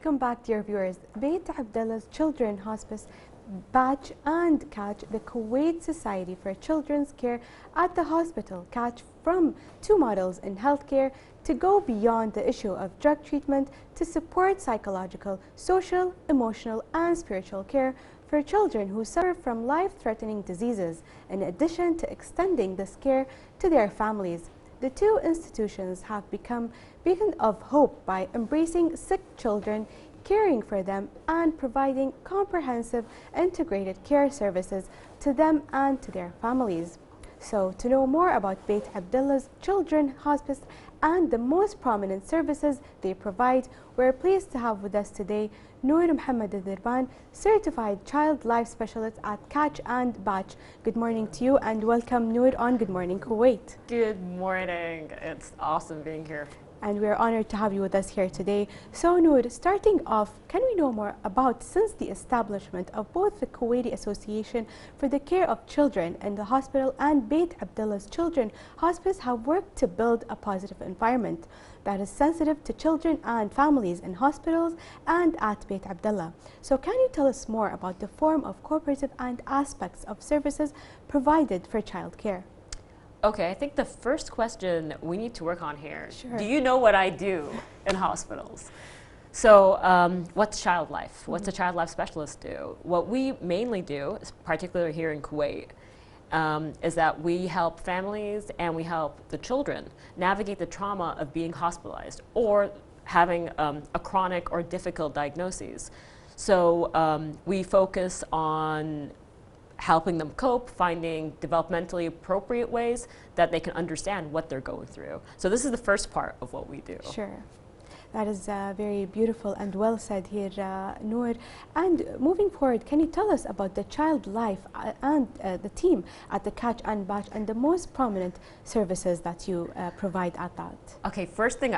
welcome back, dear viewers. Beit Abdallah's Children Hospice, BACCH and KACCH, the Kuwait Society for Children's Care at the hospital, KACCH, from two models in healthcare to go beyond the issue of drug treatment to support psychological, social, emotional and spiritual care for children who suffer from life-threatening diseases, in addition to extending this care to their families. The two institutions have become beacons of hope by embracing sick children, caring for them and providing comprehensive integrated care services to them and to their families. So to know more about Beit Abdallah's Children Hospice and the most prominent services they provide, we're pleased to have with us today Noor Altherban, Certified Child Life Specialist at KACCH and BACCH. Good morning to you and welcome, Noor, on Good Morning Kuwait. Good morning. It's awesome being here. And we're honored to have you with us here today. So Noor, starting off, can we know more about, since the establishment of both the Kuwaiti Association for the Care of Children in the Hospital and Beit Abdallah's Children Hospice have worked to build a positive environment that is sensitive to children and families in hospitals and at Beit Abdallah. So can you tell us more about the form of cooperative and aspects of services provided for childcare? Okay, I think the first question we need to work on here, Sure. Do you know what I do in hospitals? So what's child life? What's a child life specialist do? What we mainly do, particularly here in Kuwait, is that we help families and we help the children navigate the trauma of being hospitalized or having a chronic or difficult diagnosis. So we focus on helping them cope, finding developmentally appropriate ways that they can understand what they're going through. So this is the first part of what we do. Sure. That is very beautiful and well said here, Noor. And moving forward, can you tell us about the child life and the team at the KACCH and BACCH and the most prominent services that you provide at that? Okay, first thing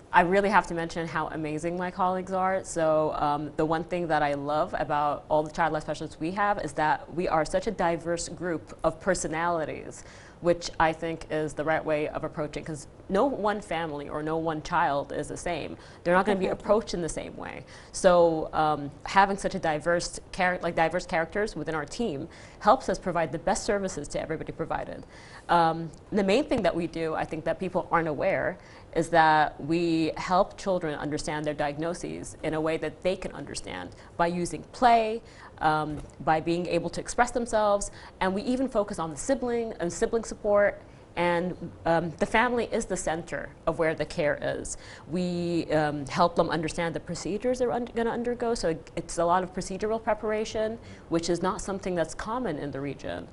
I really have to mention how amazing my colleagues are. So the one thing that I love about all the child life specialists we have is that we are such a diverse group of personalities, which I think is the right way of approaching, because no one family or no one child is the same. They're not going to be approached in the same way. So having such a diverse characters within our team helps us provide the best services to everybody provided. The main thing that we do, I think that people aren't aware, is that we help children understand their diagnoses in a way that they can understand by using play, by being able to express themselves, and we even focus on the sibling and sibling support, and the family is the center of where the care is. We help them understand the procedures they're going to undergo, so it's a lot of procedural preparation, which is not something that's common in the region.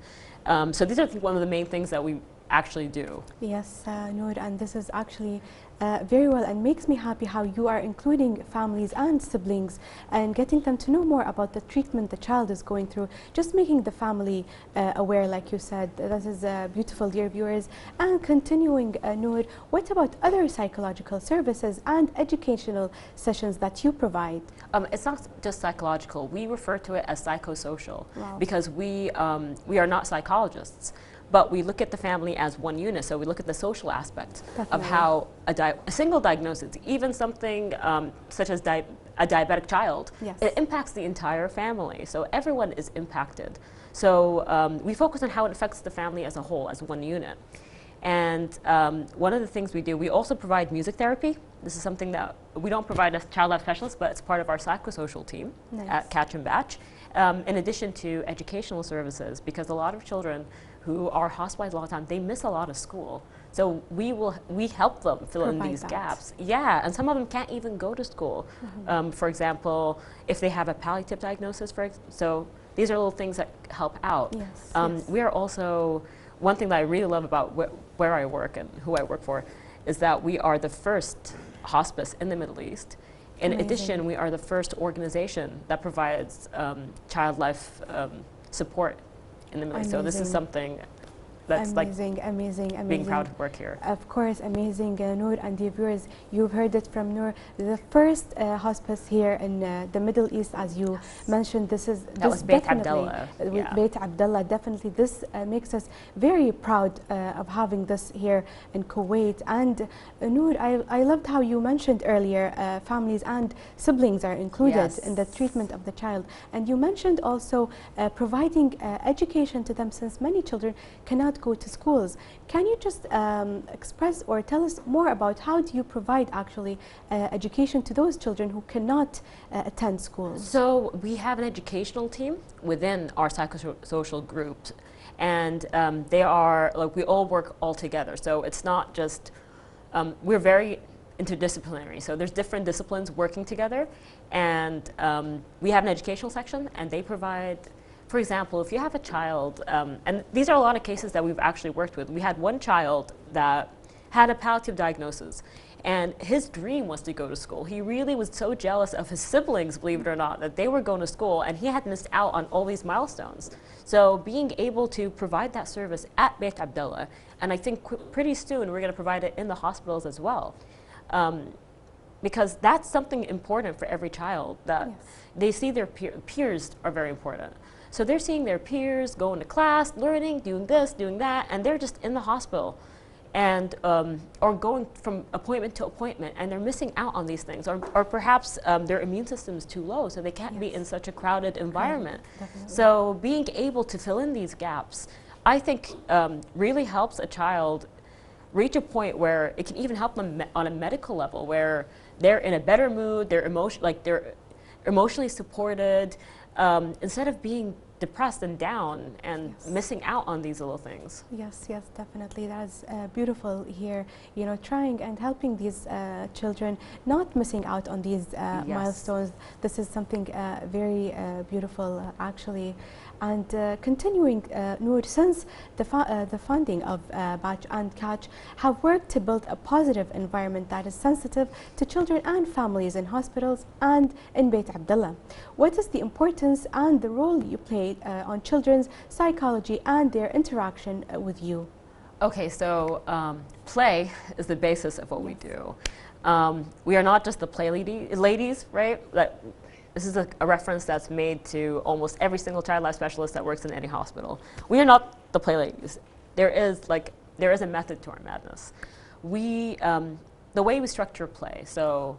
So these are one of the main things that we actually do. Yes, Noor, and this is actually very well and makes me happy how you are including families and siblings and getting them to know more about the treatment the child is going through, just making the family aware, like you said. That is beautiful, dear viewers. And continuing, Noor, what about other psychological services and educational sessions that you provide? It's not just psychological. We refer to it as psychosocial. Wow. Because we are not psychologists. But we look at the family as one unit, so we look at the social aspect of how a single diagnosis, even something such as a diabetic child, yes, it impacts the entire family, so everyone is impacted. So we focus on how it affects the family as a whole, as one unit. And one of the things we do, we also provide music therapy. This is something that we don't provide as child life specialists, but it's part of our psychosocial team at KACCH and BACCH, in addition to educational services, because a lot of children who are hospitalized a lot of time, they miss a lot of school. So we help them fill in these gaps. Yeah, and some of them can't even go to school. For example, if they have a palliative diagnosis, so these are little things that help out. Yes, yes. We are also, one thing that I really love about where I work and who I work for is that we are the first hospice in the Middle East. In addition, we are the first organization that provides child life support in the Middle East. So this is something that's amazing, like amazing, amazing. being proud to work here. Of course, amazing, Noor, and dear viewers, you've heard it from Noor. The first hospice here in the Middle East, as you mentioned, this was BACCH Abdallah. With BACCH Abdallah, definitely this makes us very proud of having this here in Kuwait. And Noor, I loved how you mentioned earlier families and siblings are included in the treatment of the child, and you mentioned also providing education to them, since many children cannot go to schools. Can you just express or tell us more about how do you provide actually education to those children who cannot attend schools? So we have an educational team within our psychosocial group, and they are like, we all work all together. So it's not just we're very interdisciplinary. So there's different disciplines working together, and we have an educational section, and they provide. For example, if you have a child, and these are a lot of cases that we've actually worked with. We had one child that had a palliative diagnosis, and his dream was to go to school. He really was so jealous of his siblings, believe it or not, that they were going to school, and he had missed out on all these milestones. So being able to provide that service at BACCH Abdallah, and I think pretty soon we're going to provide it in the hospitals as well. Because that's something important for every child, that they see their peers are very important. So they're seeing their peers going to class, learning, doing this, doing that, and they're just in the hospital, and or going from appointment to appointment, and they're missing out on these things, or perhaps their immune system is too low, so they can't be in such a crowded environment. So being able to fill in these gaps, I think really helps a child reach a point where it can even help them on a medical level, where they're in a better mood, they're emotionally supported, instead of being depressed and down and missing out on these little things. Yes, yes, definitely. That's beautiful here, you know, trying and helping these children, not missing out on these milestones. This is something very beautiful, actually. And continuing, Noor, since the funding of BACCH and KACCH have worked to build a positive environment that is sensitive to children and families in hospitals and in BACCH Abdallah, what is the importance and the role you played on children's psychology and their interaction with you? Okay, so play is the basis of what we do. We are not just the play ladies, right? This is a reference that's made to almost every single child life specialist that works in any hospital. We are not the play ladies. There is a method to our madness. The way we structure play, so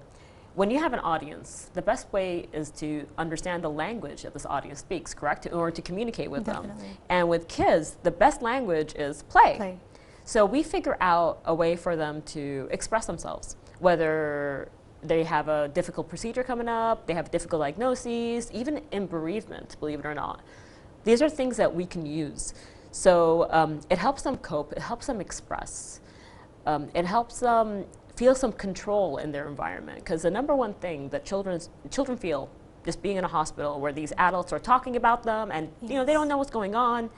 when you have an audience, the best way is to understand the language that this audience speaks, correct? In order to communicate with them. And with kids, the best language is play. So we figure out a way for them to express themselves, whether they have a difficult procedure coming up, they have difficult diagnoses, even in bereavement, believe it or not. These are things that we can use. So it helps them cope, it helps them express, it helps them feel some control in their environment. Because the number one thing that children feel just being in a hospital where these adults are talking about them and you know, they don't know what's going on,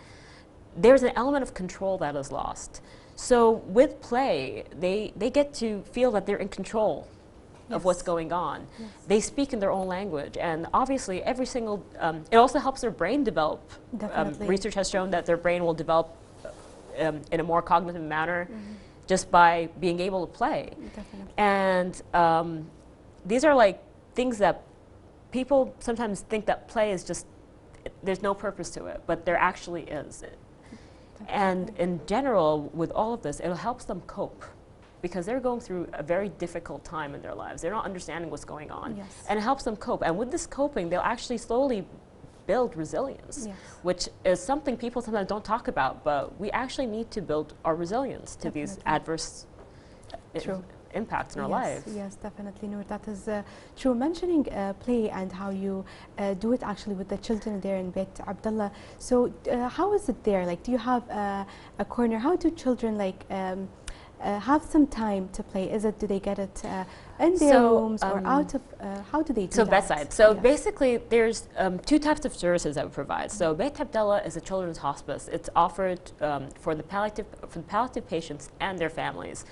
there's an element of control that is lost. So with play, they get to feel that they're in control of what's going on. They speak in their own language, and obviously every single, it also helps their brain develop. Research has shown that their brain will develop in a more cognitive manner just by being able to play. And these are things that people sometimes think that play is just, there's no purpose to it, but there actually is. And in general, with all of this, it helps them cope, because they're going through a very difficult time in their lives. They're not understanding what's going on. And it helps them cope. And with this coping, they'll actually slowly build resilience, which is something people sometimes don't talk about, but we actually need to build our resilience to these adverse impacts in our lives. Yes, definitely, Noor. That is true. Mentioning play and how you do it actually with the children there in BACCH Abdallah. So how is it there? Do you have a corner? How do children have some time to play? Do they get it in their rooms or out of, how do they do that? So bedside. So basically there's two types of services that we provide. So BACCH Abdallah is a children's hospice. It's offered for the palliative patients and their families.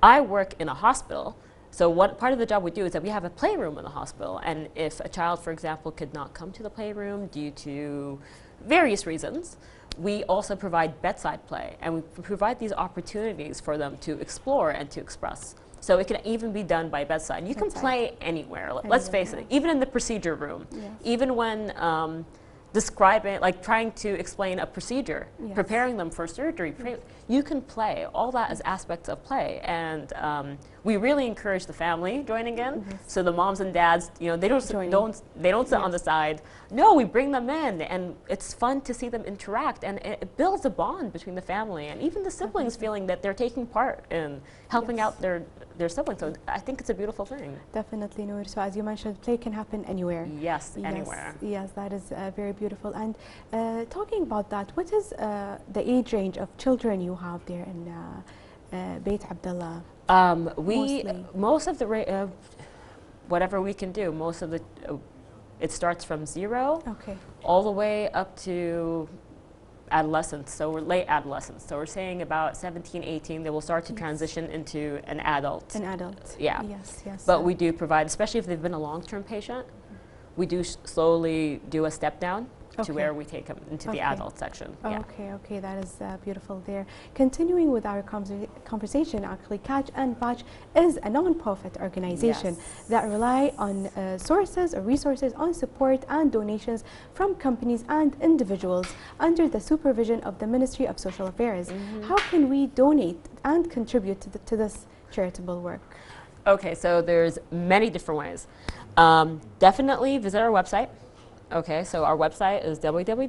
I work in a hospital, so what part of the job we do is that we have a playroom in the hospital, and if a child, for example, could not come to the playroom due to various reasons, we also provide bedside play, and we provide these opportunities for them to explore and to express. So it can even be done by bedside. You can play anywhere. Let's face it, even in the procedure room, even when describing, like trying to explain a procedure, preparing them for surgery, you can play. All that is aspects of play, and we really encourage the family joining in. So the moms and dads, you know, they don't sit on the side. No, we bring them in, and it's fun to see them interact, and it builds a bond between the family and even the siblings, feeling that they're taking part in helping out their siblings. So I think it's a beautiful thing. Definitely, Noor. So as you mentioned, play can happen anywhere. Yes, anywhere. Yes, that is very beautiful. And talking about that, what is the age range of children you have there in Beit Abdullah? Most of the whatever we can do, most of the it starts from 0 all the way up to adolescence, so we're late adolescence. So we're saying about 17, 18, they will start to transition into an adult. An adult. Yeah. Yes. But we do provide, especially if they've been a long-term patient, we do slowly do a step down to where we take them into the adult section. Okay, that is beautiful there. Continuing with our conversation, actually, KACCH and BACCH is a non-profit organization that rely on sources or resources on support and donations from companies and individuals under the supervision of the Ministry of Social Affairs. How can we donate and contribute to this charitable work? Okay, so there's many different ways. Definitely visit our website. Okay, so our website is www.kacch.org.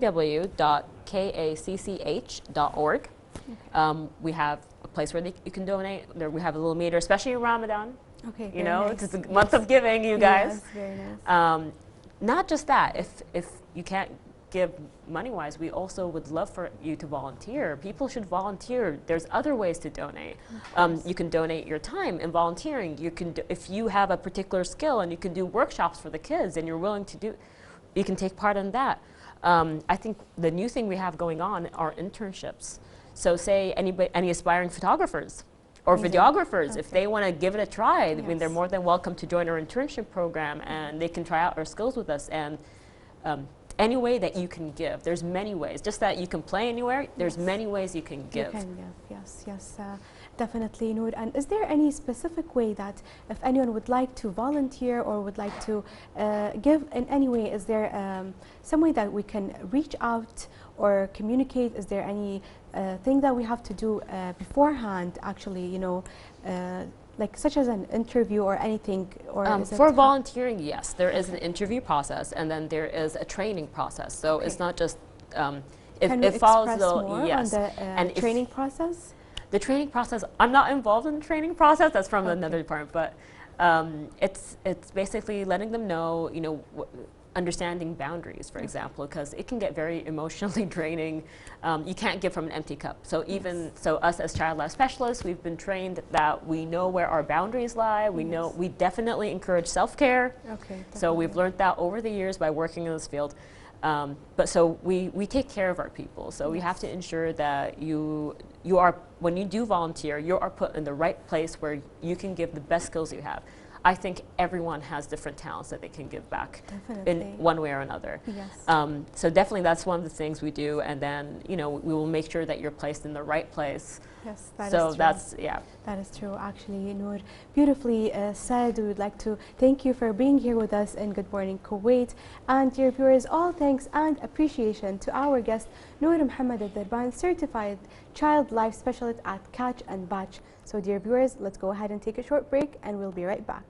We have a place where you can donate. We have a little meter, especially in Ramadan. Okay, you know, it's a month of giving, you guys. Yes, very nice. Not just that, if you can't give money-wise, we also would love for you to volunteer. People should volunteer. There's other ways to donate. You can donate your time in volunteering. You can, if you have a particular skill and you can do workshops for the kids and you're willing to do, you can take part in that. I think the new thing we have going on are internships. So say any aspiring photographers or videographers, if they want to give it a try, I mean, they're more than welcome to join our internship program, and they can try out our skills with us. And any way that you can give, there's many ways. Just that you can play anywhere, there's many ways you can give. You can give, yes. Definitely, Noor. And is there any specific way that if anyone would like to volunteer or would like to give in any way, is there some way that we can reach out or communicate? Is there any thing that we have to do beforehand, actually, you know, like such as an interview or anything? Or for volunteering, yes, there is an interview process, and then there is a training process. So it's not just, can you express more on the training process? The training process, I'm not involved in the training process, that's from another department, but it's basically letting them know, you know, understanding boundaries, for example, because it can get very emotionally draining. You can't give from an empty cup. So even, so us as child life specialists, we've been trained that we know where our boundaries lie. We know, we definitely encourage self-care. So we've learned that over the years by working in this field. But so we take care of our people. So we have to ensure that you are, when you do volunteer, you are put in the right place where you can give the best skills you have. I think everyone has different talents that they can give back in one way or another. So definitely that's one of the things we do, and then, you know, we will make sure that you're placed in the right place. Yes, that so is true. That's, yeah. That is true, actually, Noor. Beautifully said. We would like to thank you for being here with us in Good Morning Kuwait. And dear viewers, all thanks and appreciation to our guest, Noor Mohammed Altherban, Certified Child Life Specialist at KACCH and BACCH. So dear viewers, let's go ahead and take a short break, and we'll be right back.